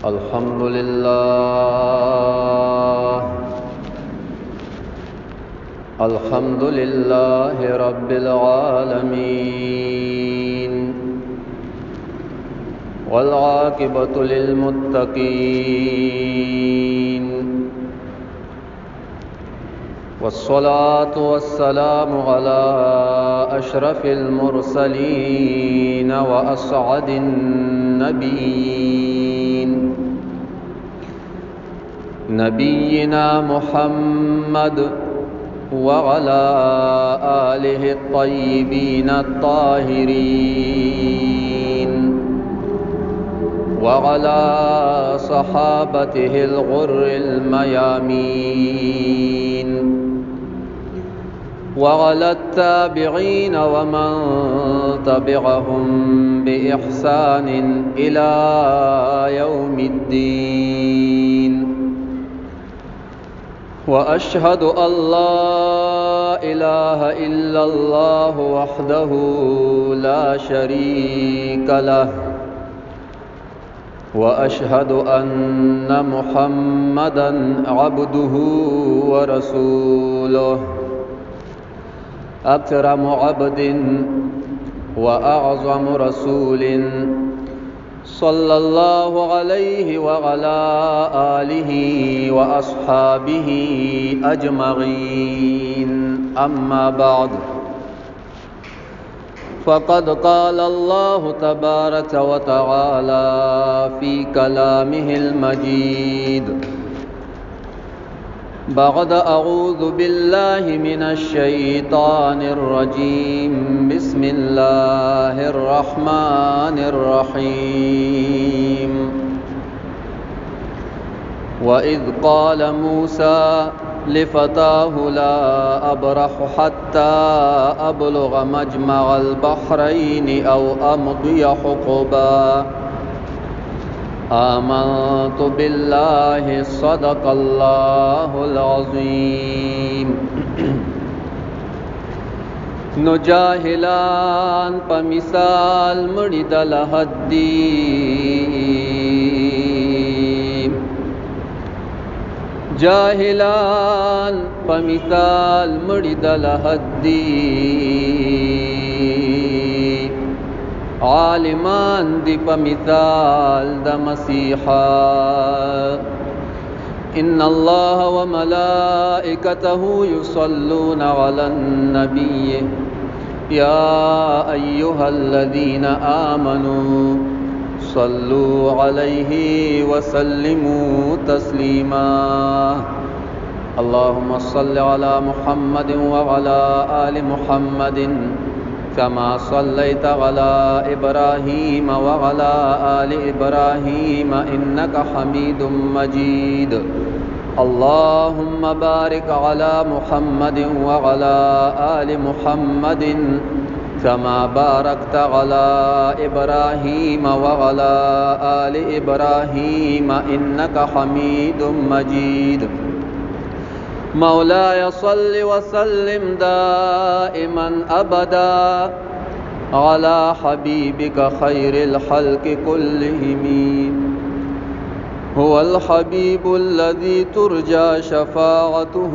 الحمد لله الحمد لله رب العالمين والعاقبة للمتقين والصلاة والسلام على أشرف المرسلين وأسعد النبيين نبينا محمد وعلى آله الطيبين الطاهرين وعلى صحابته الغر الميامين وعلى التابعين ومن تبعهم بإحسان إلى يوم الدين وأشهد أن لا إله إلا الله وحده لا شريك له وأشهد أن محمدًا عبده ورسوله أكرم عبد وأعظم رسول صلى الله عليه وعلى آله وأصحابه أجمعين أما بعد فقد قال الله تبارك وتعالى في كلامه المجيد بعد أعوذ بالله من الشيطان الرجيم بسم الله الرحمن الرحيم وإذ قال موسى لفتاه لا أبرح حتى أبلغ مجمع البحرين أو أمضي حقبا آمنت بالله صدق الله العظيم نجاهلان پمثال مڑد لحدیم جاہلان پمثال مڑد لحدیم عالمان دی پمثال دا مسیحا ان اللہ وملائکته يصلون على النبي يا أيها الذين آمنوا صلوا عليه وسلموا تسليما اللهم صل على محمد وعلى آل محمد كما صليت على إبراهيم وعلى آل إبراهيم إنك حميد مجيد اللهم بارك على محمد وعلى آل محمد كما باركت على إبراهيم وعلى آل إبراهيم إنك حميد مجيد مولاي صل وسلم دائما أبدا على حبيبك خير الخلق كلهم هو الحبيب الذي ترجى شفاعته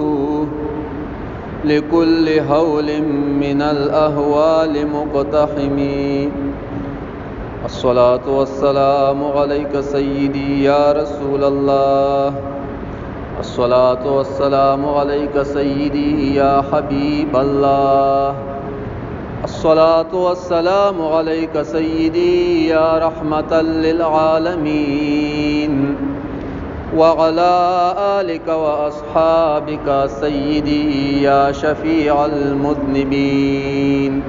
لكل هول من الأهوال مقتحم الصلاة والسلام عليك سيدي يا رسول الله الصلاة والسلام عليك سيدي يا حبيب الله الصلاة والسلام عليك سيدي يا رحمة للعالمين وعلى آلك وأصحابك سيدي يا شفيع المذنبين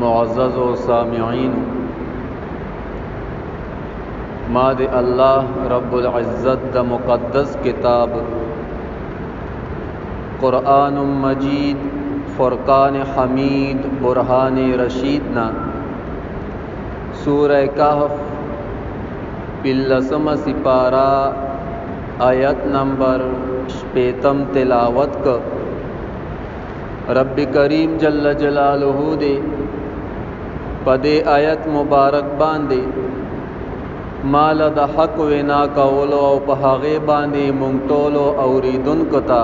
معزز سامعين ما دے اللہ رب العزت دا مقدس کتاب قرآن مجید فرقان حمید برہان رشیدنا سورہ کہف پلسم سپارہ آیت نمبر شپیتم تلاوت کا رب کریم جل جلالہ دے پدے آیت مبارک باندے مال د حق وینا کولو او په هغه باندې مونږ ټول اوریدونکو ته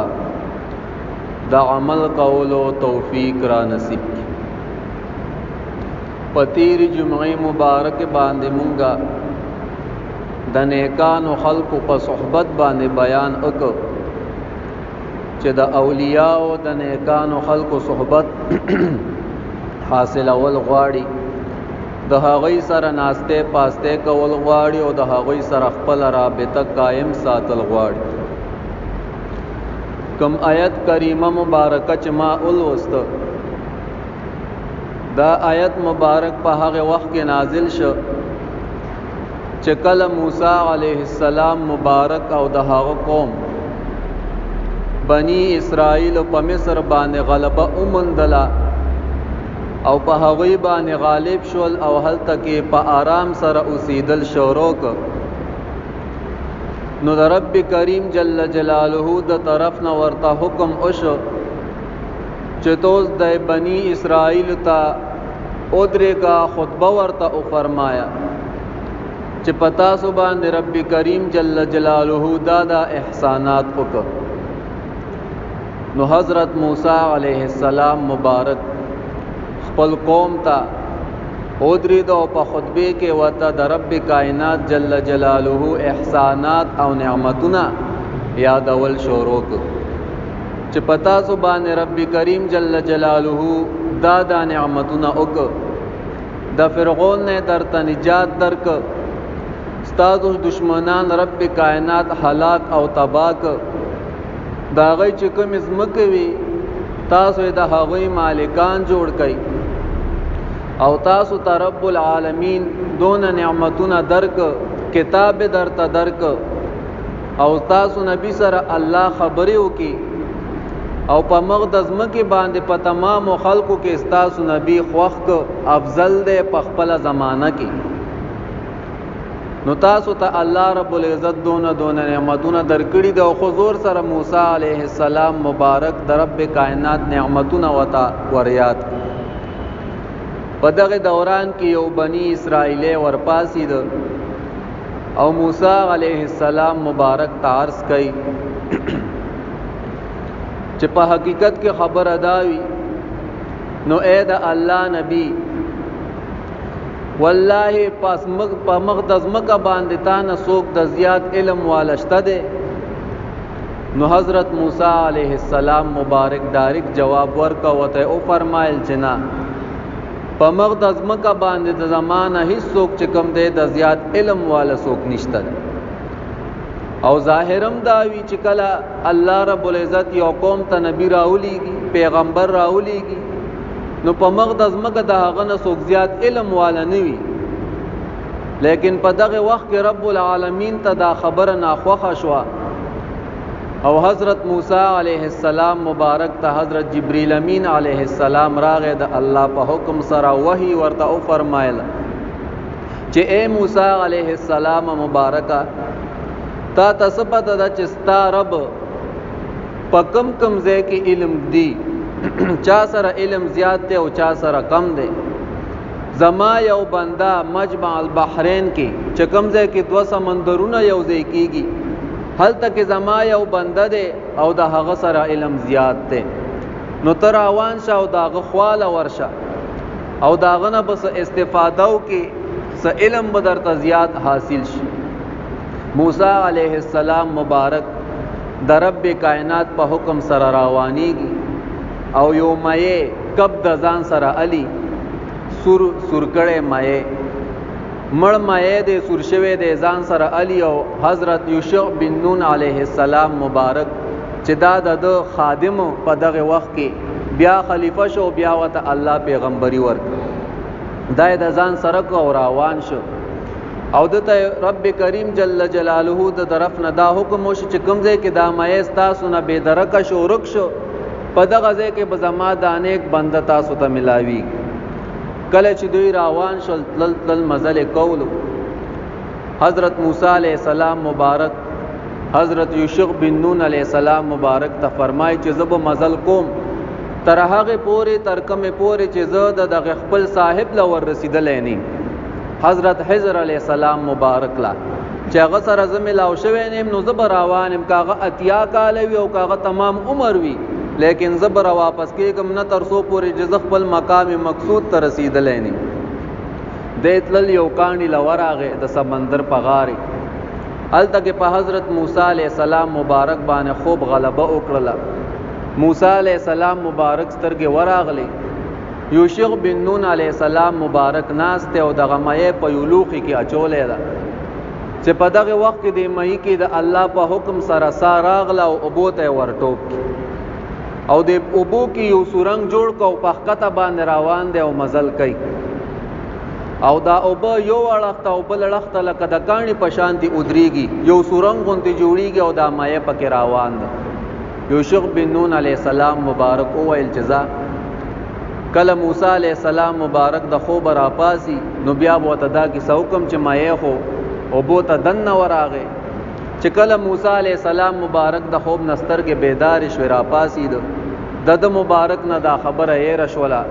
د عمل کولو توفیق را نصیب کړي. په تیرې جمعې مبارک باندې مونږه د نیکانو خلقو په صحبت باندې بیان وکړ چې د اولیاء او د نیکانو خلقو صحبت حاصل اول غواړي، د هغوی سره ناسته پاسته کول غواړي او د هغوی سره خپل رابطه قائم ساتل غواړي. کوم آیت کریمه مبارکه چې ما ولوست، دا آیت مبارک په هغه وخت کې نازل شو چې کله موسی علیه السلام مبارک او د هغه قوم بنی اسرائیل په مصر باندې غلبه ومندله او په هغوی باندې غالب شول او هلته کې په آرام سره اوسیدل شروع کړ. نو د رب کریم جل جلاله د طرف نه ورته حکم وشو چې توس د بنی اسرائیل ته ادرېږه، خطبه ورته وفرمایا چې پتا سو باندې رب کریم جل جلاله دا احسانات وکړ. نو حضرت موسی علیه السلام مبارک خپل قوم ته ودرېد او په خطبه کې ورته د رب کائنات جل جلاله احسانات او نعمتونه یادول شروع کړ چې پتا سو باندې رب کریم جل جلاله دا نعمتونه وکړ. د فرعون نه درته نجات درک، ستاسو دشمنان رب کائنات هلاک او تباہ کړ. دا غي چې کوم ځمکه وي تاسو د هغوی مالکان جوړ کړئ او تاسو ته رب العالمین دون نعمتونه درک، کتاب درته درک او تاسو نبی سره الله خبرې وکي او په مقدس مکه باندې په تمام خلقو کې تاسو نبی خوښ افضل دی په خپل زمانہ کې. نو تاسو ته الله رب العزت دون نعمتونه درکړي د حضور سره موسی علیه السلام مبارک د رب کائنات نعمتونه وتا وریاد. په دغه دوران کې یو بنی اسرائیل ورپاسید او موسی علیه السلام مبارک تعرض کړي چې په حقیقت کې خبر اداوي نو اے د الله نبی والله پس په مقدس مکه باندې تا نه څوک د زیات علم والشته دی. نو حضرت موسی علیه السلام مبارک ډایرک جواب ورکا وته او فرمایل چې نه، په مقدس مکه باندې د زمانه هیڅ څوک چې کوم دی د زیات علم والا څوک نشته او ظاهرم دا وی چې کله الله رب العزت یو قوم ته نبی راولېږي، پیغمبر راولېږي، نو په مقدس مکه د هغه نه څوک زیات علم والا نه وي. لیکن په دغه وخت کې رب العالمین ته دا خبره ناخوښه شوه او حضرت موسی علیه السلام مبارک ته حضرت جبرئیل امین علیه السلام راغی د الله په حکم سره وحی ورته او فرمایله چې اے موسی علیه السلام مبارکه تا تصبت د چستا رب په کم ځای کې علم دی، چا سره علم زیات دی او چا سره کم دی. زما یو بندا مجمع البحرین کې چې کم ځای کې 2 سمندرونه یو ځای کیږي، هلته کې زما یو بنده دی او د هغه سره علم زیات دی. نو تر روان شه او داغه خواله ورشه او داغه نه بس استفاده وکي، س علم به درته زیات حاصل شي. موسی علیه السلام مبارک د رب کائنات په حکم سره روانيږي او یو مې کب د ځان سره علی سور کړه مې مړ مې د سور شوه د ځان سره علی او حضرت یوشع بن نون علیه السلام مبارک چې دا د خادم په دغه وخت کې بیا خلیفہ شو، بیا وته الله پیغمبري ورک دا د ځان سره کو روان شو او دته رب کریم جل جلاله د طرف نه دا حکم وشو چې کوم ځای کې دا مې تاسو نه بے درکه شو رک شو، په دغه ځای کې به زما د انیک بنده تاسو ته ملاوي. کله چې دوی روان شول تل مزل کولو، حضرت موسی علیہ السلام مبارک حضرت یوشع بن نون علیہ السلام مبارک ته فرمای چې زب مزل کوم تر هغه پورې تر کومه پورې چې زه د خپل صاحب لور رسیدلې نه. حضرت خضر علیہ السلام مبارک لا چې هغه سره زه ملاو شوی نیم نو زه به روان یم، کاغه اتیا کاله وي او کاغه تمام عمر وي، لیکن زه به واپس کېږم نه تر څو پورې چې زه خپل مقام مقصود ته رسېدلی نیم. دی تلل یو کاڼي له ورغې د سمندر په غاړې، هلته کې په حضرت موسی علیہ السلام مبارک باندې خوب غلبه وکړله. موسی علیہ السلام مبارک سترګې ورغلې، یوشع بن نون علیہ السلام مبارک ناست او دغه مې په یو لوښي کې اچولې ده چې په دغه وخت کې د مې کې د الله په حکم سره سا راغله او اوبو ته ورټوپ کی او د اوبو کې یو سورنګ جوړ کو په خطه باندې روان دی او مزل کوي او دا اوبه یو اړخته او بل اړخته لکه د کاڼي په شانتي ودرېږي، یو سورنګ غوندې جوړېږي او دا مایه پکې روان ده. یوشع بن نون علیہ السلام مبارک وویل چې ځه. کله موسی علیہ السلام مبارک د خوب راپاسي نو بیا به ورته دا کیسه وکړم چې مایه خو اوبو ته دننه ورغی. چې کله موسی علیہ السلام مبارک د خوب نه سترګې بیدارې شوې راپاسېده، د مبارک نه دا خبره هېره شوله،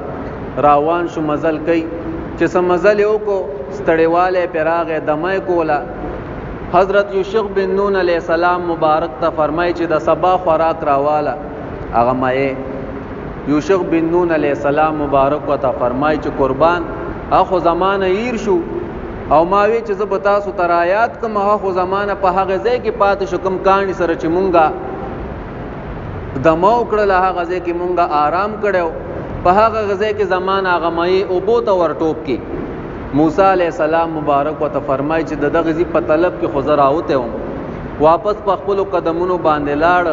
روان شو مزل کوي چې څه مزل یې وکړو، ستړیوالی پرې راغی، دمه یې کوله. حضرت یوشع بن نون علیہ السلام مبارک ته فرمایي چې د سبا خوراک راواله هغه مایه. یوشع بن نون علیہ السلام مبارک ته فرمایي چې قربان اخو زمانه هیر شو او ما وی چې زه به تاسو ته رایات کوم، اخو زمانه په هغه ځای کې پاتې شو کوم کاڼي سره چې مونږه دمه وکړله، هغه ځای کې مونږه آرام کړی، په هغه ځای کې زمانه هغه مایې اوبو ته ورټوپ کی. موسی علیہ السلام مبارک ورته فرمایي چې د دغه ځای په طلب کې خو زه راوتی وم، واپس په خپلو قدمونو باندې لاړ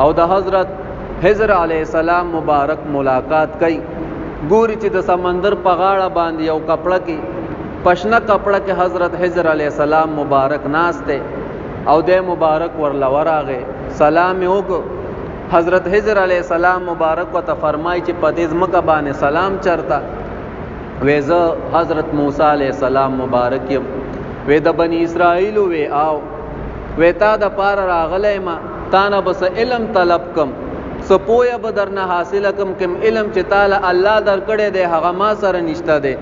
او د حضرت خضر علیہ السلام مبارک ملاقات کوي. ګوري چې د سمندر په غاړه باندې یو کپړه کې پشنه کپړه کې حضرت خضر علیہ السلام مبارک ناست دی او د مبارک ورله ورغې، سلام یې وکړ. حضرت خضر علیہ السلام مبارک ورته فرمایي چې په دې ځمکه باندې سلام چرته؟ وی زه حضرت موسی علیہ السلام مبارک یم. وی د بنی اسرائیلو وی آو، وی تا د پاره راغلی ما، تا نه بس علم طلب کم، څه پویه به درنه حاصله کم. کوم علم چې تاله الله درکړی دی هغه ما سره نشته دی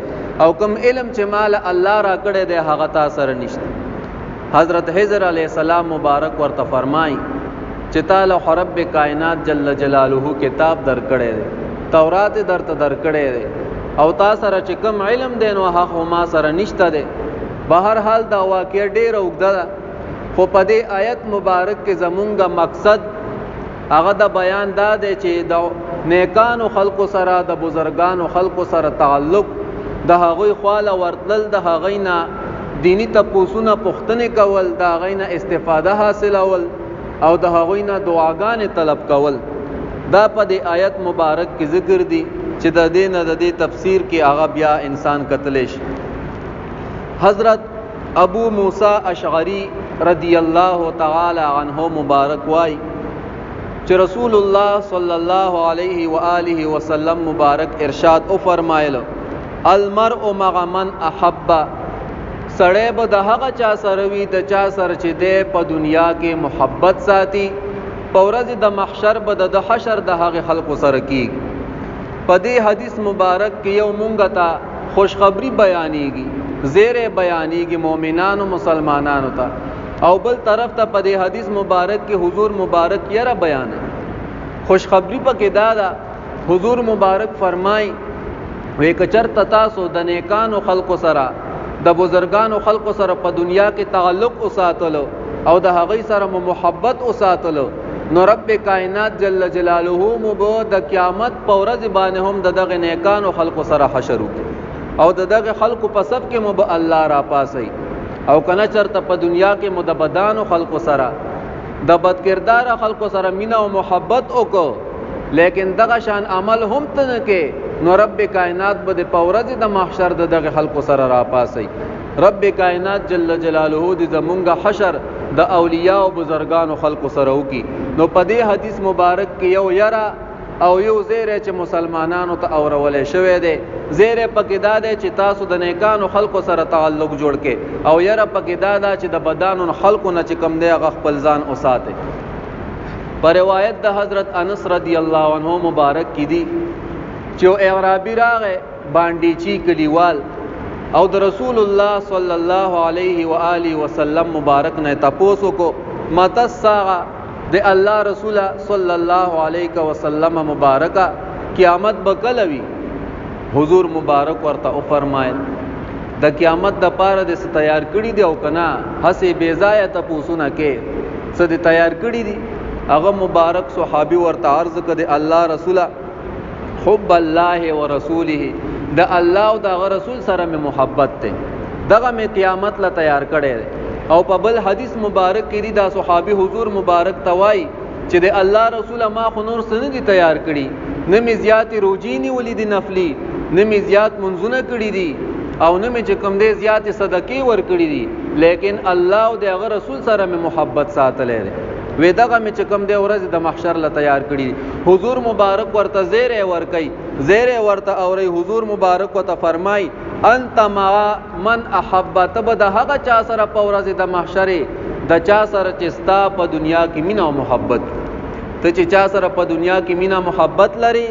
او کوم علم چې ماله الله را کړی دی هغه تا سره نشته. حضرت خضر علیہ السلام مبارک ورته فرمایي چې تعالی رب کائنات جل جلاله کتاب درکړی دی، تورات درته درکړی دی او تا سره چې کوم علم دی نو هغه ما سره نشته دی. بهر حال دا واقع ډېره اوږده ده، خو په دې آیت مبارک کې زمونږ مقصد هغه د بیان دا دی چې د نیکانو خلقو سره د بزرگانو خلقو سره تعلق، د هغوی خواله ورتلل، د هغوی نه دینی تپوسونه پوښتنې کول، د هغوی نه استفاده حاصلول او د هغوی نه دعاګانې طلب کول. دا په دې آیت مبارک کې ذکر دی چې د دې نه د دې تفسیر کې هغه بیا انسان کتلی شي. حضرت ابو موسی اشعری رضی الله تعالی عنہ مبارک وای چې رسول الله صلی الله علیه و آله وسلم مبارک ارشاد او فرمایلو المرء مع من احب، سړی به د هغه چا سره وي د چا سره چې دی په دنیا کې محبت ساتي، په ورځ د محشر به د حشر د هغه خلقو سره کیږي. په دې حدیث مبارک کې یو مونږ ته خوشخبری بیانېږي، زیره بیانېږي مؤمنانو مسلمانانو ته، او بل طرف ته په دې حدیث مبارک کې حضور مبارک یره بیان خوشخبری پکې دا ده. حضور مبارک فرمای وی کچرته تاسو د نیکانو خلقو سره د بزرگانو خلقو سره په دنیا کې تعلق وساتلو او د هغوی سره محبت وساتلو نو رب کائنات جل جلاله مو د قیامت په ورځ باندې هم د دغه نیکانو خلقو سره حشر وکړي او د دغه خلقو په صف کې مو به الله را پاسي. او کنه چرته په دنیا کې مدبدانو خلقو سره د بد کردار خلقو سره مینا او محبت وکړو لیکن دغه شان عمل هم ته کې نو رب کائنات به د پورز د محشر د دغه خلقو سره را پاسي. رب کائنات جل جلاله د زمونږه حشر د اولیاء او بزرگانو خلقو سره وکي. نو په دې حدیث مبارک کې یو یرا او یو زیره چې مسلمانانو ته اورولې شوی دی. زیره پکې دا دی چې تاسو د نیکانو خلقو سره تعلق جوړ کې او یره پکې دا ده چې د بدانو خلقو نه چې کم دی هغه خپل ځان اوساته. پر روایت د حضرت انس رضی الله عنه مبارک کی دی چې اعرابی راغې باندې چی کلیوال او د رسول الله صلی الله علیه و آله وسلم مبارک نه تاسو کو مت الساعه د الله رسول صلی الله علیه وسلم مبارکه قیامت بکلوی. حضور مبارک ورته او فرمایل د قیامت د پاره د تیار کړي دی او کنا هسه بیزایه تاسو نه کې څه د تیار کړي دي. هغه مبارک صحابي ورته عرض کړي الله رسول حب الله ورسوله د الله او د رسول سره مې محبت ته دغه مې قیامت لا تیار کړي. او په بل حدیث مبارک کې دا صحابي حضور مبارک توای چې د الله رسول ما خو نور سن دي تیار کړي نه مې زیات روجینی ولید نفلی نه مې زیات منځونه کړي دي او نه مې چې کوم دې زیات صدقې ور کړي دي لیکن الله او د رسول سره مې محبت ساتلې وې دغه مې چې کوم دې ورځ د محشر لا تیار کړي. حضور مبارک ورته زیره ور کوي زیره ورته اوري. حضور مبارک ورته فرمای انت ما من احب تب د هغه چا سره په ورځ د محشر د چا سره چې ستا په دنیا کې مینا او محبت ته چې چا سره په دنیا کې مینا محبت لري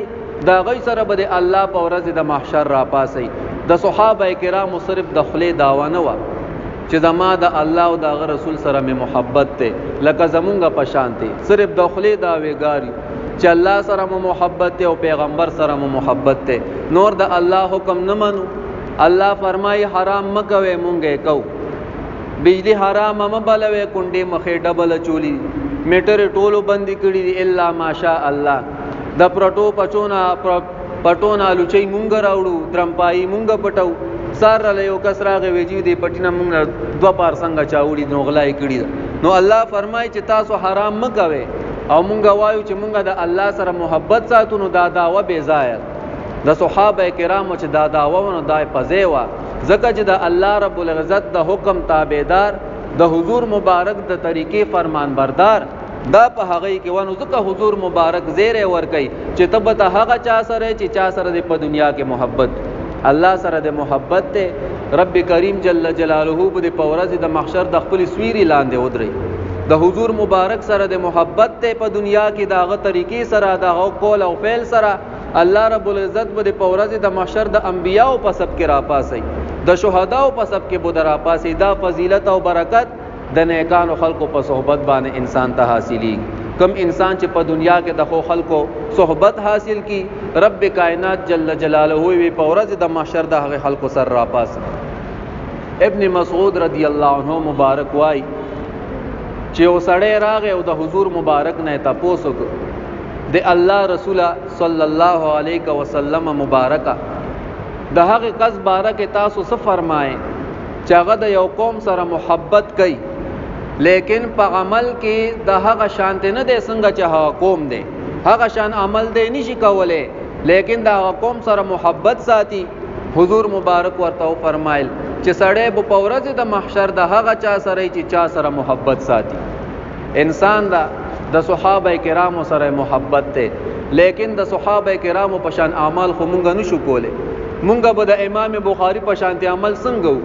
دا غي سره به الله په ورځ د محشر را پاسي. د صحابه کرامو صرف د خله داوا نه و چې زما د الله او د رسول سره مې محبت ته لکه زمونږه پشانته صرف د خله داویګاری چې الله سره مو محبت ته او پیغمبر سره مو محبت ته نور د الله حکم نه منو. الله فرمای حرام مکوي مونږه کو بجلی حرام مبلوي کونډه مخې ډبل چولی میټر ټولو بندي کړی دي الا ماشاء الله. د پروټو پټونا لوچي مونږ راوړو درمپای مونږ پټو سار له یو کسراغه ویجی دی پټینا مونږ دوا پار څنګه چاوړي نو غلای کړی. نو الله فرمای چې تاسو حرام مکوي او مونږ وایو چې مونږ د الله سره محبت ساتو. نو دا داوا بے ځای د صحابه کرامو چې دا داوا ونه دای پځې وا ځکه چې د الله رب العزت د حکم تابعدار د حضور مبارک د طریقې فرمان بردار دا په هغه کې ونه ځکه حضور مبارک زیره ور کوي چې تب ته هغه چا سره چې چا سره په دنیا کې محبت الله سره د محبت ته رب کریم جل جلاله په پورز د محشر د خپل سویری لاندې ودري. د حضور مبارک سره د محبت ته په دنیا کې داغه طریقې سره داغه قول او فعل سره الله رب العزت په پورز د محشر د انبیاء په سب کې را پاسي د شهدا په سب کې بودرا پاسي. دا فضیلت او برکت د نیکانو خلقو په صحبت باندې انسان ته حاصلي. کم انسان چې په دنیا کې د خو خلقو صحبت حاصل کی رب کائنات جل جلاله وی په ورځ د محشر د هغه خلقو سر را پاس. ابن مسعود رضی الله عنه مبارک وای چې وسړی راغی او د حضور مبارک نه تاسو د الله رسول صلی الله علیه وسلم مبارکه د هغه قص بارکه تاسو څه فرمایي چې هغه د یو قوم سره محبت کوي لیکن په عمل کې د هغه شان نه دی څنګه چې هغه قوم دی هغه شان عمل دی نشي کولای لیکن د هغه قوم سره محبت ساتي. حضور مبارک ورته فرمایل چې سړی په پورز د محشر د هغه چا سره چې چا سره محبت ساتي. انسان دا د صحابه کرامو سره محبت ته لیکن د صحابه کرامو په شان اعمال خو مونږ نشو کوله. مونږ به د امام بخاری په شانتي عمل څنګه وو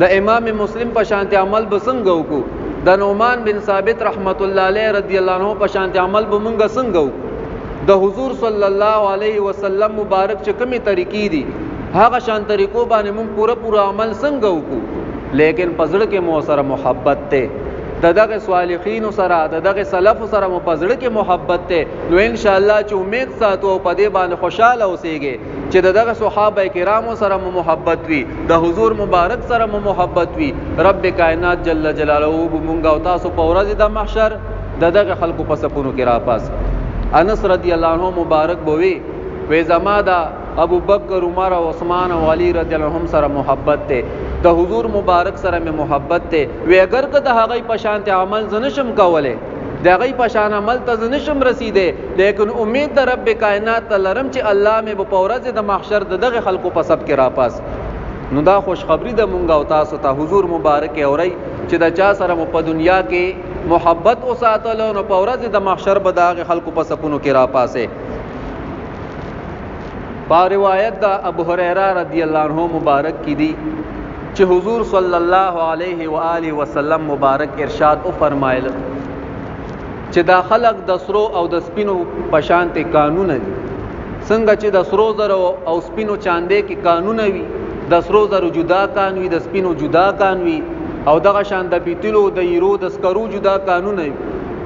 د امام مسلم په شانتي عمل به څنګه وکړو د نعمان بن ثابت رحمت الله علیه رضی الله عنه په شانتي عمل به مونږ څنګه وکړو د حضور صلی الله علیه وسلم مبارک چې کومي طریقې دي هغه شان طریقو باندې مونږ پورا عمل څنګه وکړو لیکن پزړه کې مو سره محبت ته دغه صالحین سره دغه سلف سره مو پزړه کې محبت ته نو ان شاء الله چې امید ساتو او په دې باندې خوشاله اوسئ چې دغه صحابه کرامو سره مو محبت وي د حضور مبارک سره مو محبت وي. رب کائنات جل جلاله مونږ او تاسو په ورځ د محشر دغه خلقو په سپونو کې را پاس. انس رضی الله عنه مبارک بوي وې زما دا ابو بکر عمر او عثمان او علی رضی الله عنهم سره محبت ته د حضور مبارک سره مې محبت ته وی اگر که د هغه په شان ته عمل زنشم کوله د هغه په شان عمل ته زنشم رسیده لیکن امید د رب کائنات لرم چې الله مې په ورځ د محشر دغه خلقو په سب کې را پاس. نو دا خوش خبری د مونږ او تاسو ته حضور مبارک اوري چې د چا سره په دنیا کې محبت او ساتل نو په ورځ د محشر به دغه خلقو په سپونو کې را پاسه. په روایت د ابو هريره رضی الله عنه مبارک کی دی چې حضور صلی الله علیه و آله وسلم مبارک ارشاد او فرمایل چې دا خلق د سرو او د سپینو پشانته قانون دي څنګه چې د سرو زرو او سپینو چاندې کې قانون وي د سرو زرو جدا کان وي، د سپینو جدا کان وي، او دغه شان د پیتلو د یرو د سکرو جدا قانون وي.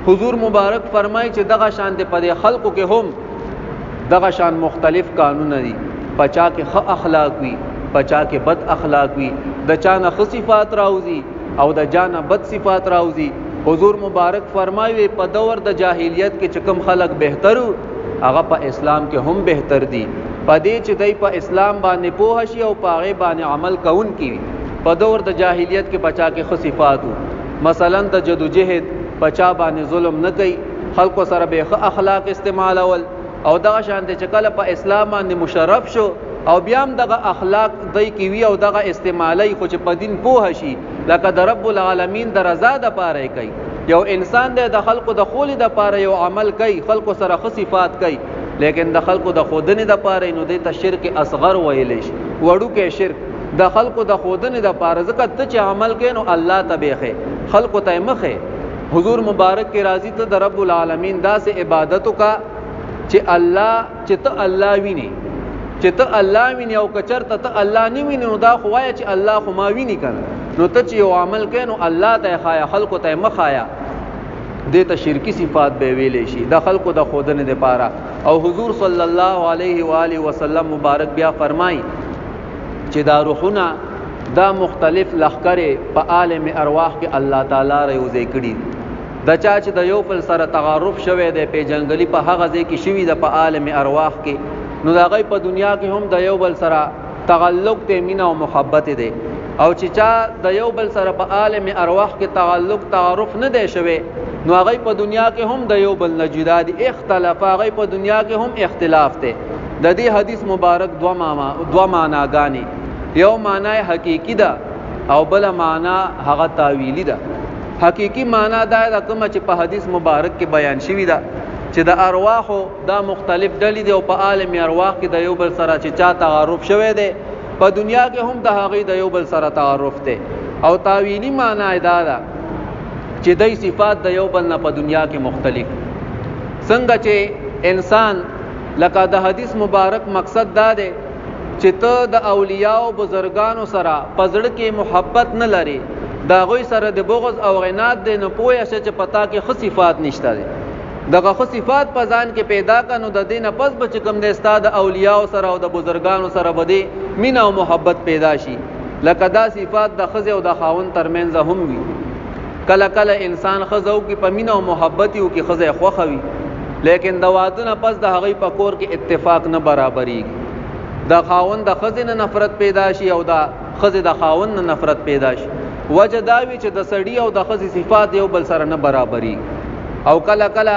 حضور مبارک فرمایي چې دغه شان د پدې خلقو کې هم دغه شان مختلف قانون دي، پچا کې ښه اخلاق وي، پچا کې بد اخلاق وي، د چا نه ښه صفات راوځي او د چا نه بد صفات راوځي. حضور مبارک فرمایي په دور د جاهلیت کې چې کوم خلق بهتر هغه په اسلام کې هم بهتر دي، پدې چې دای په اسلام باندې پوه شي او په هغه باندې عمل کوون کی. په دور د جاهلیت کې بچا کې خو صفاتو، مثلا د جدوجہد بچا باندې ظلم نه کوي، خلکو سره به اخلاق استعمالول، او دغه شان د چکل په اسلام باندې مشرف شو او بیا هم دغه اخلاق دای کی وی او دغه استعمالي خو چې په دین پوه شي لکه د رب العالمین د رضا د پاره کوي. یو انسان د خلکو د خول د پاره یو عمل کوي، خلکو سره خو صفات کوي، لیکن د خلکو د خودنې د پاره نو د شرک اصغر ویل شي، وړو کې شرک د خلکو د خودنې د پاره ځکه ته چې عمل کوي نو الله تبيخه خلکو ته مخه. حضور مبارک کې راضي ته د رب العالمین داسې عبادت کا چې الله چې ته الله ویني، چې ته الله ویني او کچرته ته الله نه ویني نو دا خو وایي چې الله خو ما ویني کنه، نو ته چې یو عمل کوي نو الله ته خایا خلکو ته مخایا، دې ته شرکی صفات به ویلې شي د خلکو د خودنې د پاره. او حضور صلی الله علیه و آله وسلم مبارک بیا فرمای چې دا روحونه دا مختلف لخرې په عالم ارواح کې الله تعالی راوځي کړي، د چا چې د یو بل سره تعارف شوه د پیجنګلی په هغه ځای کې شوی د په عالم ارواح کې، نو دا غي په دنیا کې هم د یو بل سره تعلق ته مینا او محبت دی، او چې چا د یو بل سره په عالم ارواح کې تعارف نه دی شوی نو هغه په دنیا کې هم د یو بل نه جدا دي، اختلاف هغه په دنیا کې هم اختلاف دی. د دې حدیث مبارک دو معناګانی، یو معنی حقیقی ده او بل معنی هغه تاویلی ده. حقیقی معنی دا د کوم چې په حدیث مبارک کې بیان شوی ده چې د ارواحو دا مختلف ډلې دي او په عالم ارواح کې د یو بل سره چې چا تعارف شوی دی په دنیا کې هم د هغه د یو بل سره تعارف دی. او تاویلی معنی دا ده چې دای صفات د یو بل نه په دنیا کې مختلف، څنګه چې انسان لکه د حدیث مبارک مقصد دا دی چې ته د اولیاء او بزرگانو سره پزړه کې محبت نه لري، دا غوي سره د بغض او غنات د نه پوهه چې پتا کې خو صفات نشته دي، دغه خو صفات په ځان کې پیدا کانو د دینه پس بچ کم د استاد اولیاء سره او د بزرگانو سره بده مینا او محبت پیدا شي. لکه دا صفات د خزه او د خاون ترمنځ هم وي، کله کله انسان خزو کې په مینا او محبت یو کې خزه خوخوي، لیکن د واده نه پس د هغه په کور کې اتفاق نه برابرېږي، د خاون د خزه نه نفرت پیدا شي او د خزه د خاون نه نفرت پیدا شي. وجه دا وی چې د سړی او د خزه صفات یو بل سره نه برابرېږي، او کله کله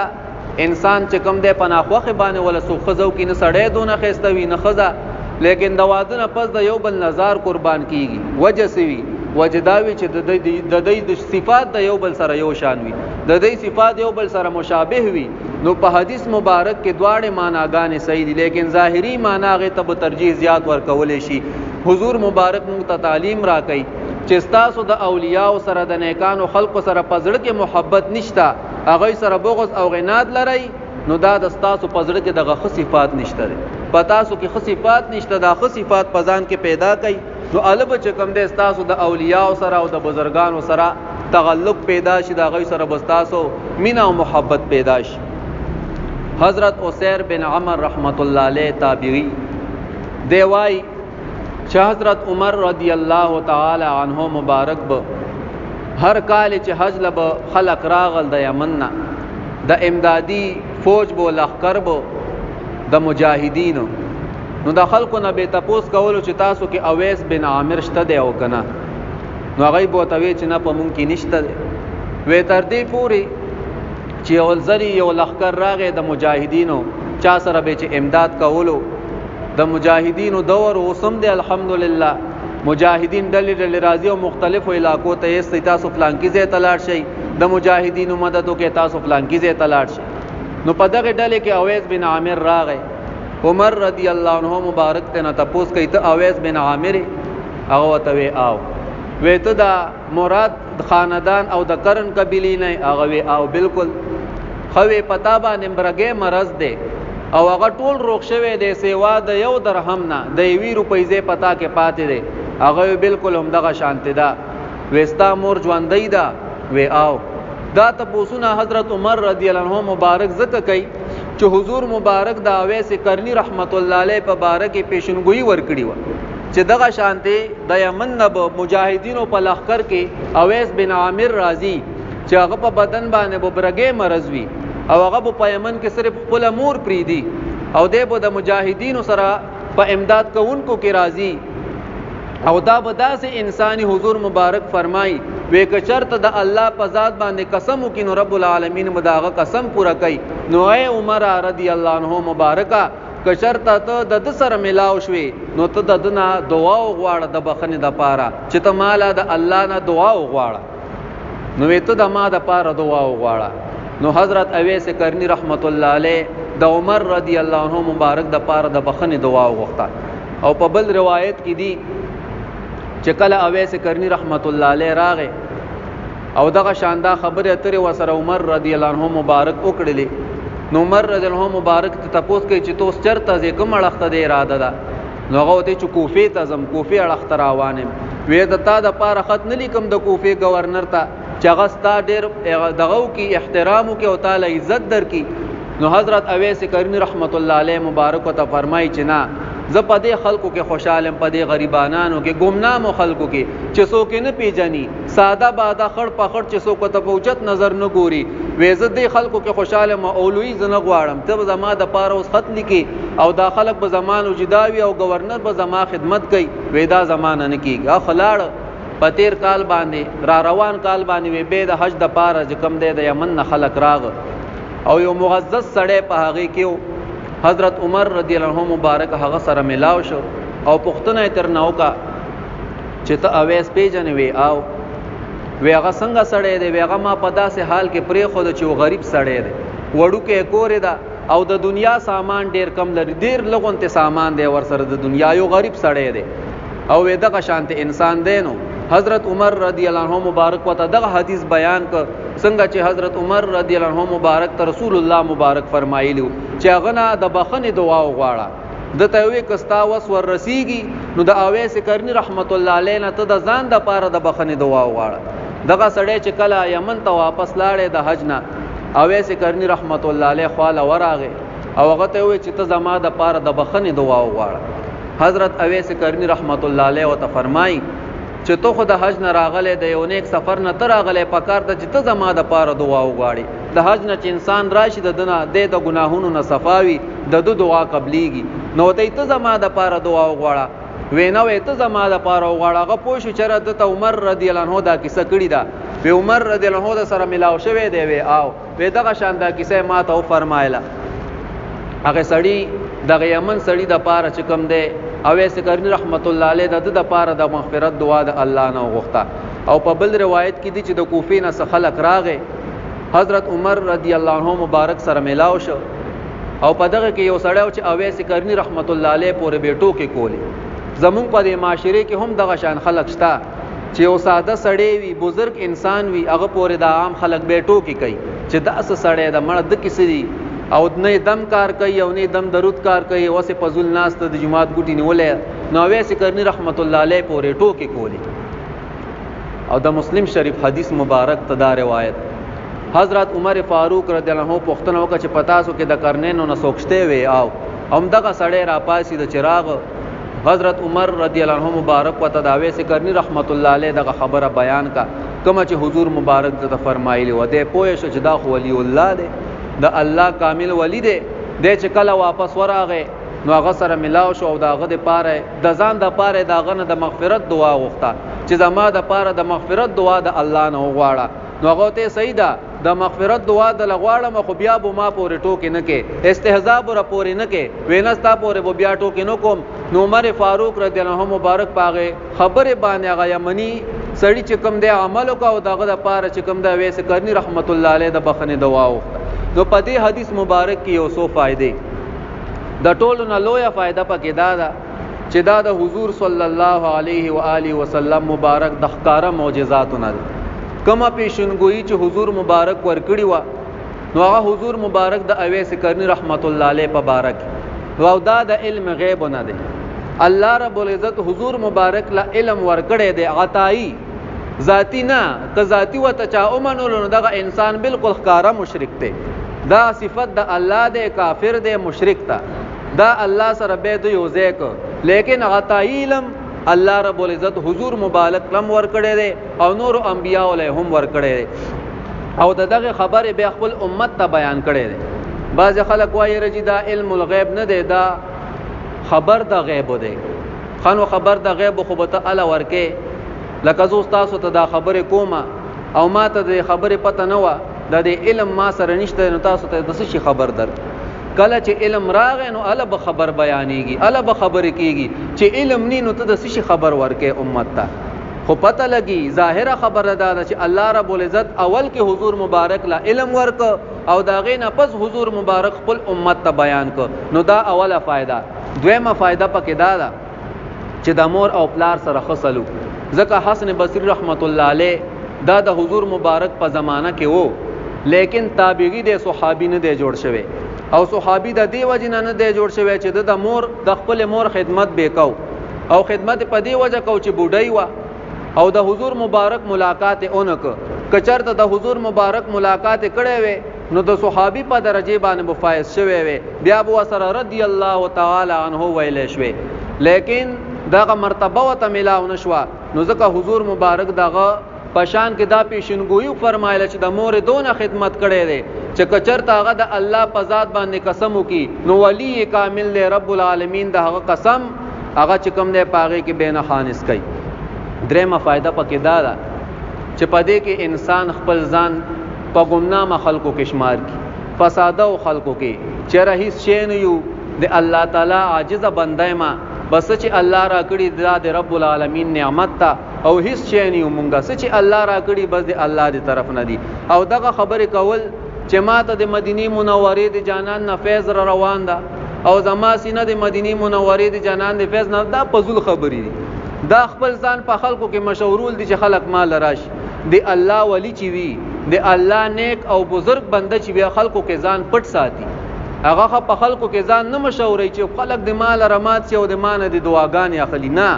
انسان چې کوم دی پناخوخه باندې ولا سو خزو کې نه سړی دونه خېستوي نه خزه، لیکن د واده نه پس د یو بل نظر قربان کیږي. وجه سوي وجه دا وی چې د دې د صفات د یو بل سره یو شان وي، د دې صفات یو بل سره مشابه وي، نو په حدیث مبارک کې دواړه معناګانې صحیح دي، لیکن ظاهری معنی غي ته ترجیح زیات ورکول شي. حضور مبارک موږ ته تعلیم راکړي چې تاسو د اولیاء سره د نیکانو خلقو سره پزړه کې محبت نشته، هغه سره بغض او غناد لري، نو دا د تاسو پزړه کې دغه خصيفات نشته، په تاسو کې خصيفات نشته، دا خصيفات پزان کې پیدا کړي، نو الب چې کوم د تاسو د اولیاء سره او د بزرگانو سره تعلق پیدا شي، دا غي سره بستاسو مینا او محبت پیدا شي. حضرت عسیر بن عمر رحمت الله علیه تابعی دی وای چې حضرت عمر رضی الله تعالی عنہ مبارک به هر کال چې حج لب خلق راغل د یمن نه د امدادي فوج بو لخر بو د مجاهدینو، نو د خلکو نه به تاسو کولو چې تاسو کې اویس بن عامر شته دی او کنه، نو هغه بو ته وی چې نه په مونږ کې نشته دی. وې تر دې پوری چې ولزري یو لخر راغې د مجاهدینو چا سره به چې امداد کولو، د مجاهدینو دور اوسم دی الحمدلله، مجاهدین ډلې راځي او مختلفو علاقو ته یې تاسو فلانکی ځای تلاړ شي، د مجاهدینو مددو کې تاسو فلانکی ځای تلاړ شي. نو په دغه ډلې کې اویس بن عامر راغی، عمر رضی الله عنه مبارک ته نه تاسو کوي ته اویس بن عامر، هغه ته وی آو، وی ته دا مراد خاندان او د قرن قبیله نه، هغه وی آو بالکل خوي پتا باندې برګه مرز دی او هغه ټول روغ شوی دی سیوا د 1 درهم نه د 1 روپۍ ځای پتا کې پاتې دی هغه بالکل هم دغه شانته ده وستا مور ژوندۍ ده وی آو دا تپوسونه حضرت عمر رضی الله عنه مبارک ذکر کوي چې حضور مبارک دا اویس کرنی رحمت الله علیه په بارکه پیشنګوئی ورکړي و چې دغه شانته د یمن نب مجاهدینو په لخر کې اویس بن عامر رازی چې هغه په بدن باندې ببرګې مرز وی او هغه په یمن کې صرف خپل مور پریدي او د مجاهدینو سره په امداد کوونکو کې راضی او دا بداسه انسانی حضور مبارک فرمای وې کچرته د الله په ذات باندې قسم وکینو رب العالمین مداغه قسم پورا کوي نو اے عمر رضی الله عنه مبارکا کچرته ته د سره ملاو شوي نو ته د دنا دعا وغواړه د بخنه د پاره چې ته مالا د الله نه دعا وغواړه نو ته د ما د پاره دعا وغواړه نو حضرت اویس کرنی رحمت الله علیه د عمر رضی الله عنه مبارک د پاره د بخنه دعا وغوښته او په بل روایت کې دی چې کله اویس کرنی رحمت الله علیه راغې او دغه شاندا خبره اترې وسره عمر رضی الله عنه مبارک وکړلې نو عمر رضی الله عنه مبارک ته تاسو کوي چې تاسو چرته ځې کوم اړخته دی اراده ده نو هغه ته چې کوفه ته زم کوفه اړخته روانم وې د تا د پاره خط نه لیکم د کوفه گورنر ته چې هغه ستا ډېر دغه کی احترام او کې او تعالی عزت درکې نو حضرت اویس کرنی رحمت الله علیه مبارک ته فرمایي چې نه ز په دې خلکو کې خوشاله په دې غریبانانو کې ګمنامو خلکو کې چې څوک نه پیژني ساده باده خړ په خړ چې څوک ته پوجت نظر نه ګوري وې ز دې خلکو کې خوشاله ما اولوی زنه غواړم ته زما د پاره اوس خط لیکي او دا خلک به زمانو جداوي او گورنر به زما خدمت کوي وې دا زمانه نه کیږي خلاړ په تیر کال باندې را روان کال باندې وې به د حج د پاره چې کم دی د یمن نه خلک راغ او یو معزز سړی په هغه کې حضرت عمر رضی الله عنه مبارک هغه سره ملاو شو او پښتنه تر نوکا چې ته اویس پیژنې وی او وی هغه څنګه سړی دی وی هغه ما په داسې حال کې پرې خو د چې غریب سړی دی وړو کې کورې دا او د دنیا سامان ډیر کم لري ډیر لغونته سامان دی ور سره د دنیا یو غریب سړی دی او وی دغه شانت انسان دی نو حضرت عمر رضی الله عنه مبارک وته دغه حدیث بیان ک څنګه چې حضرت عمر رضی الله عنه مبارک ته رسول الله مبارک فرمایلی چې هغه نه د بخنه دعا وغواړه د ته وی کستا وس ور رسیږي نو د اویس کرنی رحمت الله علیه نه ته د ځان د پاره د بخنه دعا وغواړه دغه سړی چې کله یمن ته واپس لاړې د حج نه اویس کرنی رحمت الله علیه خواله وراغه او هغه ته وی چې ته زما د پاره د بخنه دعا وغواړه حضرت اویس کرنی رحمت الله علیه وته فرمایي چې تو خو د حج نه راغله د یو نیک سفر نه تر راغله پکار ته چې ته زما د پاره دعا وغواړي د حج نه چې انسان راشي د دنه د ګناهونو نه صفاوي د دعا قبليږي نو ته زما د پاره دعا وغواړه وینو ته زما د پاره وغواړه هغه پوښ چر د عمر رضی الله عنه دا کیسه کړی دا په عمر رضی الله عنه سره ملاو شوی دی وی او په دغه شان دا کیسه ما ته فرمایله هغه سړی د یمن سړی د پاره چې کوم دی اویس کرنی رحمت الله علیه د پاره د مغفرت دعا د الله نه وغوښته او په بل روایت کې دي چې د کوفې نه څخه خلک راغې حضرت عمر رضی الله عنه مبارک سره ملاو شو او په دغه کې یو سړی چې اویس کرنی رحمت الله علیه پورې بیٹو کې کولی زمون په دې معاشره کې هم دغه شان خلک شته چې یو ساده سړی وي بزرگ انسان وي هغه پورې د عام خلک بیٹو کې کوي چې داس سړی د مړ د کیسې دي او نه دم کار کوي او نه دم درود کار کوي واسه پزول ناس ته د جماعت ګټي نیولې نو اویس کرنی رحمت الله علیه پورې ټوکې کولی او د مسلم شریف حدیث مبارک تدا روایت حضرت عمر فاروق رضی الله عنه پوښتنه وکړه چې پتا سو کې د کرنینو نه سوچته وي او هم دغه سړی را پاسي د چراغ حضرت عمر رضی الله عنه مبارک وته د اویس کرنی رحمت الله علیه دغه خبره بیان کا کوم چې حضور مبارک ته فرمایلی و ده پوه شو چې دا خو ولی الله دی د الله کامل ولی دی د چې کله واپس وراغه نو هغه سره ملاو شو او داغه د پاره د ځان د پاره داغه نه د مغفرت دعا وغوښته چې زما د پاره د مغفرت دعا د الله نه وغواړه نو هغه ته سیدا د مغفرت دعا د لغواړه خو بیا به ما پورې ټوکې نه کې استهزاء بر پورې نه کې وینستا پورې بیا ټوکې نه کوم نو عمر فاروق رضی الله عنه مبارک پاغه خبره باندې هغه یمنی سړی چې کوم دی عمل وکاو داغه د پاره چې کوم دی ویس کرنی رحمت الله علیه د بخنه دعا وغوښته نو په دې حدیث مبارک کې یو څو فائدې د ټولو نه لویه فائدہ پکې دا ده چې دا د حضور صلی الله علیه و آله وسلم مبارک د ښکارا معجزاتونه کومه پیشنګوئی چې حضور مبارک ورکړی و نو هغه حضور مبارک د اویس کرنی رحمت الله علیه په بارک او دا د علم غیب نه دی. الله رب العزت حضور مبارک لا علم ورکړی دی عطائی ذاتی نه، که ذاتی وته چا اومنولو نو دغه انسان بالکل ښکارا مشرک دی. دا صفت د الله دی، کافر دی، مشرک تا دا الله سره به د یو ځای کو. لیکن عطائی علم الله رب العزت حضور مبارک لم ورکړی دی او نور انبیاء علیهم ورکړی دی او دغه خبره به خپل امت ته بیان کړی دی. بعض خلک وایي رجی دا علم الغیب نه دی، دا خبر د غیب دی. خانو خبر د غیب خو به ته الله ورکه، لکه زه تاسو ته دا خبره کومه او ما ته د خبره پته نه و، د دې علم ما سره نشته، نو تاسو ته د څه شي خبر در. کله چې علم راغی نو الله به خبر بیانېږي، الله به خبرې کېږي. چې علم نی نو ته د څه شي خبر ورکې امت ته؟ خو پته لګي ظاهره خبره ده چې الله رب العزت اول کې حضور مبارک لا علم ورک او دا غینه پس حضور مبارک خپل امت ته بیان کو. نو دا اوله فائدہ. دویمه فائدہ پکې دا ده چې د مور او پلار سره خصلو. ځکه حسن بصری رحمت الله علیه دا د حضور مبارک په زمانہ کې وو، لیکن تابعی د صحابي نه دی جوړ شوی او صحابي د دې وجه نه دی جوړ شوی چې د مور د خپل مور خدمت وکاو او خدمت په دې وجه کو چې بوډای و او د حضور مبارک ملاقات اونک. کچرته د حضور مبارک ملاقات کړي وي نو د صحابي په درجه باندې مفایز شوی وي، بیا بو سره رضی الله تعالی عنه ویل شوی، لیکن دغه مرتبه وته ملاو نشوا. نو ځکه حضور مبارک دغه پشان کې دا پیشنګوئی فرمایله چې د مور دونه خدمت کړي دي چې کچرته هغه د الله په ذات باندې قسم وکي نو ولی کامل له رب العالمین دغه قسم هغه چې کوم دی پاغه کې بینه خانس کوي. درېمه فائدہ پکې دا ده چې پدې کې انسان خپل ځان په ګمنامه خلقو کې شمار کی، فساده او خلقو کې چې رئیس شین یو د الله تعالی عاجز بنده ما، بس چې الله را کړی د رب العالمین نعمت تا او هیڅ شین یو مونږه چې الله را کړی بس د الله دی طرف نه دی. او دغه خبره کول چې ماته د مدینه منورې د جانان نه فیض را روان ده او زما سینه د مدینه منورې د جانان د فیض نه، دا پزول خبرې دي. دا خپل ځان په خلکو کې مشهورول دي چې خلک مال راشي. دی الله ولی چې وی، دی الله نیک او بزرگ بنده چې بیا خلکو کې ځان پټ ساتي، هغه په خلکو کې ځان نه مشوري چې خلک د مال رمات شي او د مان د دعاګانې اخلي. نه،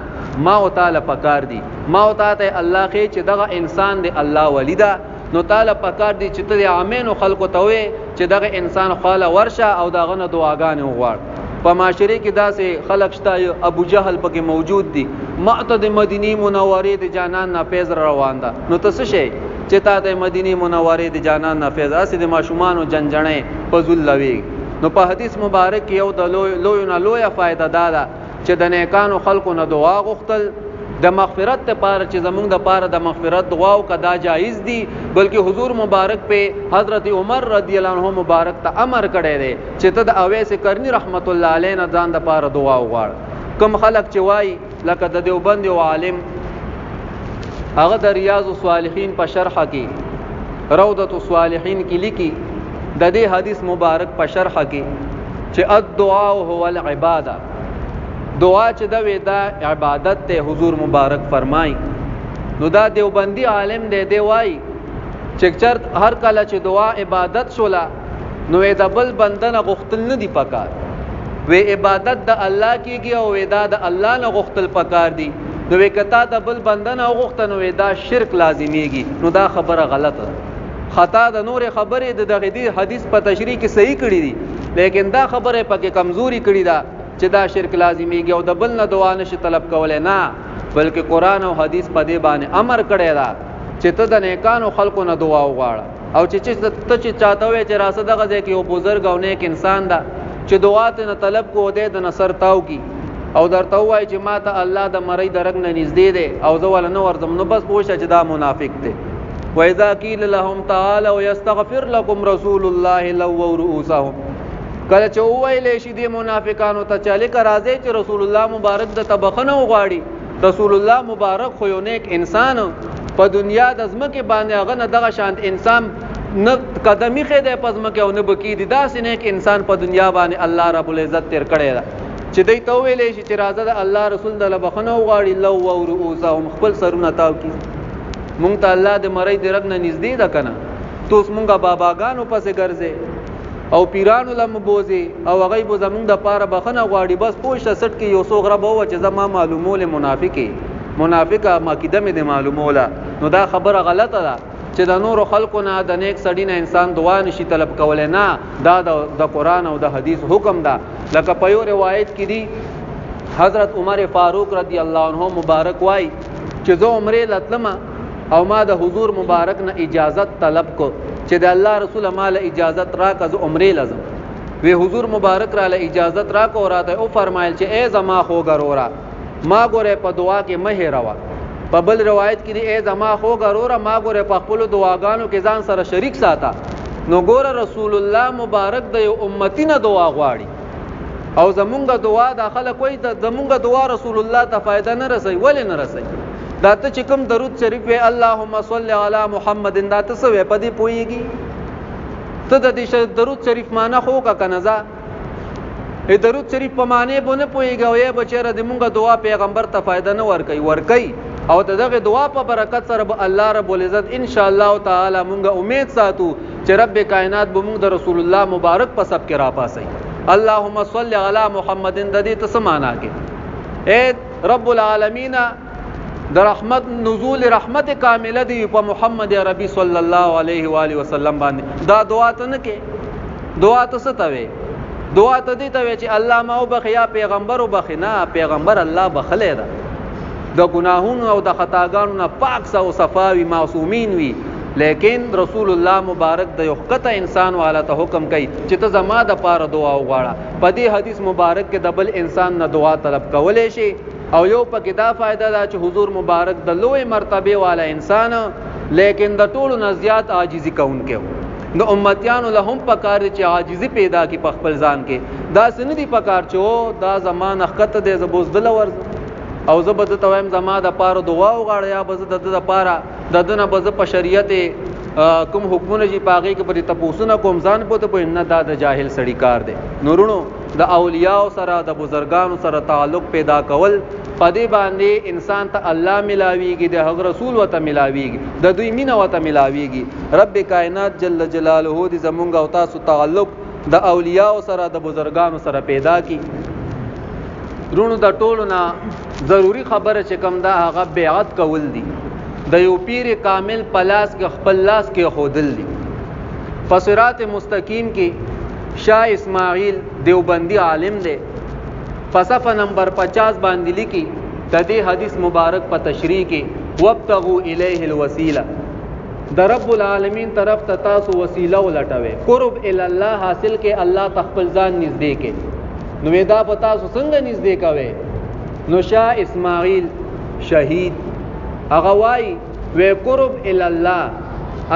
ما او تعالی پکار دي، ما او تعالی الله خې چې دغه انسان دی الله ولی ده، نو تعالی پکار دي چې ته امین خلکو ته وې چې دغه انسان خاله ورشه او دغه نه دعاګانې وغواړ. په معاشره کې داسې خلک شته، ابو جهل پکې موجود دي، معتد مدینه منورې د جانان نه فیض روان ده. نو ته څه شي چې تا د مدینه منورې د جانان نه فیض اسې د ماشومان او جنجنې پزول لوي. نو په حدیث مبارک کې یو د لوی نه لوی فائدہ ده چې د نیکانو خلقو نه دعا غوښتل د مغفرت لپاره، چې زمونږ د پاره د مغفرت دعا او کدا جایز دي، بلکې حضور مبارک په حضرت عمر رضی الله عنه مبارک ته امر کړی دی چې ته د اویس کرنی رحمت الله علیه نه ځان د پاره دعا وغواړ. کوم خلق چې وای لکه د دیوبند یو عالم هغه د ریاض الصالحین په شرح کې روضۃ الصالحین کې لیکي د دې حدیث مبارک په شرح کې چې الدعاء هو العباده، دعا چې دا ودا عبادت ته حضور مبارک فرمای. نو دا دیوبندی عالم دی وای چې چرت هر کله چې دعا عبادت شولا نو دا بل بندنه غختل نه دی پکار، وی عبادت د الله کیږي او ودا د الله نه غختل پکار دی. نو کتا د بل بندنه غختنه ودا شرک لازمیږي. نو دا خبره غلطه خطا د نور خبره د دغه حدیث په تشریح کې صحیح کړی دي، لیکن دا خبره پکې کمزوري کړی ده چې دا شرک لازمیږي او د بل نه دعا نشي طلب کولای. نه، بلکې قران او حدیث په دې باندې امر کړی دا چې ته د نیکانو خلقو نه دعا وغواړه او چې ته چې چاته وې چې راسه دغه ځکه یو بزرګ او نیک انسان ده چې دعا ته نه طلب کو دې د نصر تاو کی او درته وای چې ما ته الله د مړی درګ نه نږدې دی او زه ول نه ورځم، نو بس پوښه چې دا منافق دی. وَإِذَا قِيلَ لَهُمْ تَعَالَوْا يَسْتَغْفِرْ لَكُمْ رَسُولُ اللَّهِ لَوَّوْا رُؤُوسَهُمْ. کله چې وایلې شي د منافقانو ته چالي کا راځي چې رسول الله مبارک د تبخنه وغواړي. رسول الله مبارک خو یو نیک انسان په دنیا د ځمکه باندې هغه نه دغه شانت انسان نه قدمي خېده په ځمکه او نه بکی دي، دا سینه کې انسان په دنیا باندې الله رب العزت تیر کړی دا چې دوی ته ویلې شي چې راځه د الله رسول د لبخنه وغواړي لو ورؤسهم خپل سرونه تاو کی. مونږ ته الله د مړی درګ نه نږدې ده کنه، تو اوس مونږه باباګانو پسې ګرځې او پیرانو لم بوزي او هغه به زمونږ د پاره بخنه غواړي بس پوښته سټ کې یو څو غره به چې زما معلومول منافقه ماکیده مې د معلوموله. نو دا خبره غلطه ده چې د نور خلقو نه د نیک سړی نه انسان دعا نشي طلب کولای. نه، دا د قرآن او د حدیث حکم ده. لکه په یو روایت کې دی حضرت عمر فاروق رضی الله عنه مبارک وای چې زه عمره لتلم او ما د حضور مبارک نه اجازت طلب کو چې د الله رسول مال اجازت راکړه زه عمره لازم وی. حضور مبارک را له اجازت راکو او راته او فرمایل چې ای زما خو غرورا ما ګوره په دعا کې مه روا. په بل روایت کې دی ای زما خو غرورا ما ګوره په خپل دعاګانو کې ځان سره شریک ساته. نو ګوره رسول الله مبارک د یو امتی نه دعا غواړي او زمونږه دعا داخله کوي د زمونږه دعا رسول الله ته فائدہ نه رسي. ولې نه رسي؟ دا ته چې کوم درود شریف وی اللهم صل علی محمد دا ته څه وی پدې پويږي؟ ته د دې درود شریف معنی خو کا کنزا ای درود شریف په معنی بونه پويږي او یې بچره د مونږه دعا پیغمبر ته فائدہ نه ورکي او دغه دعا په برکت سره به الله رب العزت ان شاء الله تعالی مونږه امید ساتو چې رب کائنات به مونږ د رسول الله مبارک په سب کې را پاسي. اللهم صل علی محمد د دې ته څه معنی کې اے رب العالمین د رحمت نزول رحمت کامله دی په محمد عربی صلی الله علیه و آله وسلم باندې. دا دعا ته نه کې دعا ته څه ته وي؟ دعا ته دې ته وي چې الله ما وبخیا پیغمبر وبخنا. پیغمبر الله بخله ده د ګناهونو او د خطاګانو نه پاک او صفاوي معصومین وي. لیکن رسول الله مبارک د یو خطه انسان والا ته حکم کوي چې ته زما د پاره دعا وغواړه. په دې حدیث مبارک کې د بل انسان نه دعا طلب کولای شي او یو پکې دا فائدہ ده چې حضور مبارک د لوی مرتبه والا انسان لیکن د ټولو نه زیات عاجزي کوونکی د امتیانو له هم پکار چې عاجزي پیدا کی په خپل ځان کې. دا سن دي پکار چې دا زمان خطه د زبوزدل ورز او زبد تویم زما د پاره دعا وغواړه یا بز د پاره د دنه بز په شریعت کوم حکمونه چې پاغي کې پرې تپوسونه کوم ځان پته په نه دا د جاهل سړی کار دی. نورونو د اولیاء سره د بزرګانو سره تعلق پیدا کول پدې باندې انسان ته الله ملاويږي د حضرت رسول وته ملاويږي د دوی مینه وته ملاويږي. رب کائنات جل جلاله دې زمونږ او تاسو تعلق د اولیاء سره د بزرګانو سره پیدا کی. رونو د ټولو نه ضروری خبره چې کوم دا هغه بیعت کول دي د یو پیر کامل پلاس کې خپل لاس کې خودل دي. فصراط مستقیم کې شاه اسماعیل دیوبندی عالم دی فصفه نمبر 50 باندې لیکي د دې حدیث مبارک په تشریح کې وابتغوا الیه الوسیله د رب العالمین طرف ته تاسو وسیله ولټوي قرب الی الله حاصل کې الله تخپل ځان نږدې کې. نو دا په تاسو څنګه نږدې کوي؟ نو شاه اسماعیل شهید هغه وای وی قرب الی الله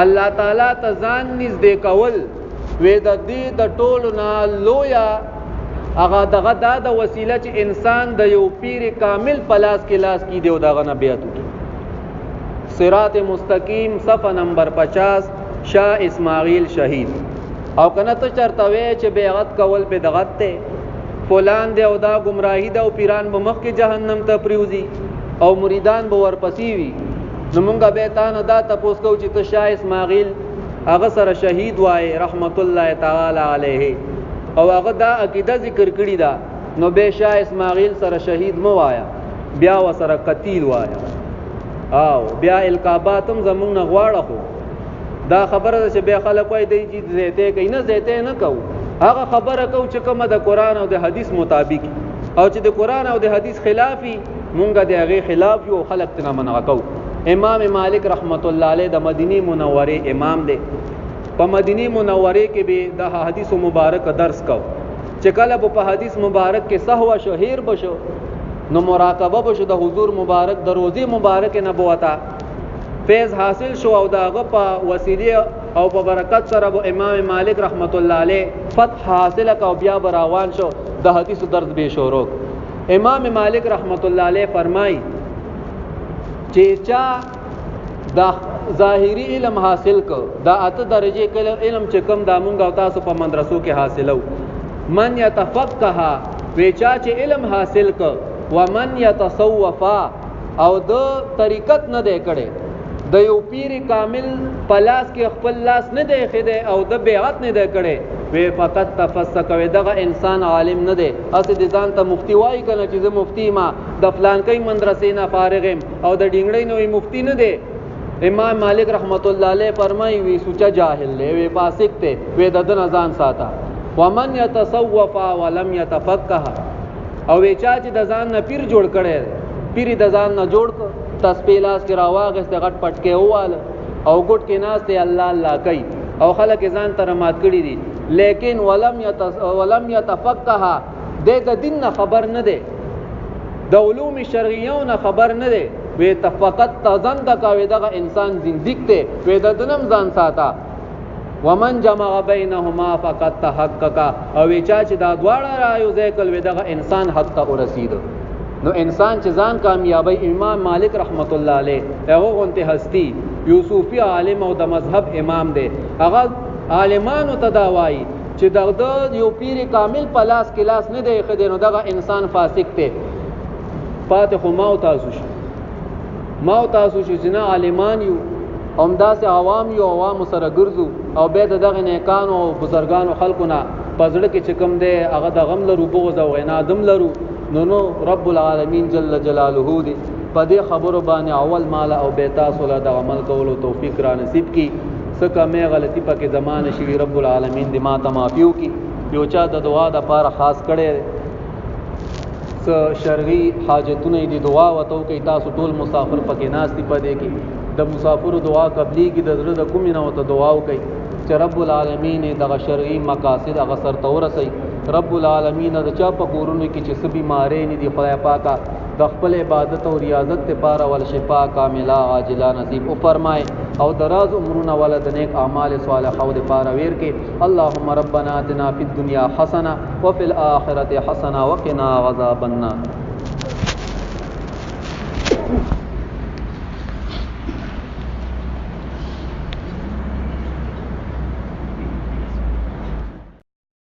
الله تعالی ته ځان نږدې کول وی د دې د ټولو نه لویا هغه دغه د وسیله چې انسان د یو پیر کامل پلاس کې لاس کې دی او دغه نه بیعت وکړي. صراط مستقیم صفحه نمبر 50 شاه اسماعیل شهید. او کنه ته چرته وی چې بیعت کول به دغه ته فلان دی او دا گمراهی دا او پیران به مخ کې جهنم ته پریوزي او مریدان به ورپسې وي. نو مونږه به تاسو دا تاسو کو چې ته شاه اسماعیل هغه سره شهید وای رحمت الله تعالی علیه او هغه دا عقیده ذکر کړی دا. نو به شاه اسماعیل سره شهید مو وایا بیا وسره قتیل وایا او بیا القاباتم زمون غواړه خو دا خبره چې به خلک وای دی چې زیته کین نه زیته نه کو هغه خبره کو چې کومه د قران او د حدیث مطابق او چې د قران او د حدیث خلافي مونږه د هغه خلاف یو خلک تنه منع کو. امام مالک رحمت الله علیه د مدینه منوره امام دی. په مدینه منوره کې به د حدیث مبارک درس کو چې کله په حدیث مبارک کې سهو شهیر بشو نو مراقبه بشو د حضور مبارک د روزي مبارک نبوتا فیض حاصل شو او داغه په وسیله او په برکت سره به امام مالک رحمت الله علیه فتح حاصل او بیا براوان شو د حدیث درس به شروع. امام مالک رحمت الله علیه فرمای چې چا دا ظاهری علم حاصل کو دا اته درجه کله علم چې کم دا مونږ او تاسو په مدرسو کې حاصلو من يتفقه وچا چې علم حاصل کو ومن يتصوفا او د طریقت نه دی کړي د یو پیر کامل پلاس کې خپل لاس نه دی خده او د بیعت نه دی کړي وی فقط تفسق وی دغه انسان عالم نه دی اصل د ځان ته مفتی وای کنه چې زه مفتی ما د فلان کې مدرسې نه فارغم او د ډینګړې نوې مفتی نه دی امام مالک رحمت الله علیه فرمایي وی سوچا جاهل دی وی فاسق ته وی د ځان ساته ومن يتصوف ولم يتفقه او وی چا چې د ځان نه پیر جوړ کړي پیر د ځان نه جوړ تسبیح لاس کې راواغسته غټ پټ کې واله او ګټ کې ناس ته الله الله کوي او خلک ځان تر مات کړي دي لیکن ولم يتفقه د دین نه خبر نه دی د علوم شرعیه نه خبر نه دی وی تفقط تزن د کوي دغه انسان زندګ ته وی د دنم ځان ساته ومن جمع بینهما فقط تحقق او چا چې دا دواړه رايو ځکل وی دغه انسان حق ته ورسید نو انسان چې ځان کامیابی امام مالک رحمت الله علیه هغه غونته هستی یوسفی عالم او د مذهب امام دی هغه عالمانو تداوی چې دغه یو پیر کامل پلاس کلاس نه دی خدینو دغه انسان فاسق ته پاتې خو ما او تاسو چې نه عالمان یو همداسې عوام یو عوام سره ګرځو او به دغه نیکانو او بزرګانو خلقونه پزړه کې چکم دی هغه د غم لرو بغض او عنادم لرو نو رب العالمین جل جلاله دی په دې خبرو باندې اول مال او به تاسو له د عمل کولو توفیق را نصیب کی سکه مې غلطی پکې زمانه شي رب العالمین دې ما ته معافیو کی یو چا د دعا د لپاره خاص کړي شرعي حاجتونه دي دعا وته کوي تاسو ټول مسافر پکې ناشتي پدې کې د مسافر دعا قبلي کې د زړه د کومې نه وته دعا کوي چې رب العالمین دغه شرعي مقاصد هغه سر تورسي رب العالمین د چا په کورونو کې چې سبي مارې نه دي خدای پاکه د خپل عبادت او ریاضت لپاره ول شفاء کامله عاجله نصیب او فرمای او دراز عمرونه ول د نیک اعمال صالحه او لپاره ویر کې اللهم ربنا اتنا فی الدنيا حسنه وفي الاخره حسنه وقنا عذاب النار